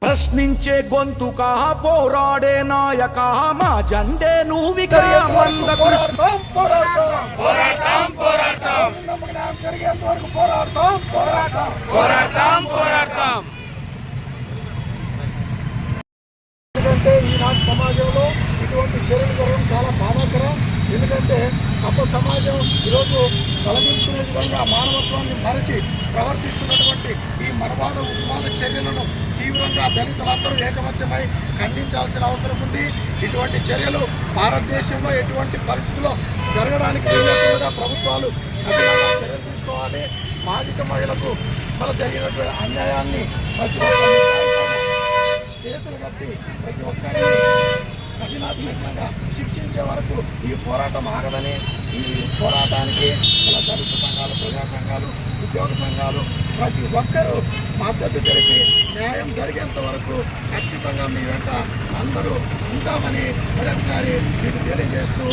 ప్రశ్నించే గొంతుకా పోరాడే నాయక మా జెండే నువ్విగా మంద ఎందుకంటే ఈనాటి సమాజంలో ఇటువంటి చర్యలు జరగడం చాలా బాధాకరం. ఎందుకంటే సమాజం ఈరోజు తొలగించుకునే విధంగా మానవత్వాన్ని మరచి ప్రవర్తిస్తున్నటువంటి ఈ మనవాద ఉన్మాద చర్యలను తీవ్రంగా దళితులందరూ ఏకమత్యమై ఖండించాల్సిన అవసరం ఉంది. ఇటువంటి చర్యలు భారతదేశంలో ఎటువంటి పరిస్థితుల్లో జరగడానికి వీలైనట్టుగా ప్రభుత్వాలు కఠినంగా చర్యలు తీసుకోవాలి. బాధిత మహిళలకు జరిగినటువంటి అన్యాయాన్ని ప్రతి కేసులు కట్టి ప్రతి ఒక్కరిని కఠినాత్మకంగా శిక్షించే వరకు ఈ పోరాటం ఆగదని, ఈ పోరాటానికి దళిత సంఘాలు, ప్రజా సంఘాలు, ఉద్యోగ సంఘాలు ప్రతి ఒక్కరూ మద్దతు తెలిపి న్యాయం జరిగేంత వరకు ఖచ్చితంగా మీ వెంట అందరూ ఉంటామని మరొకసారి మీకు తెలియజేస్తూ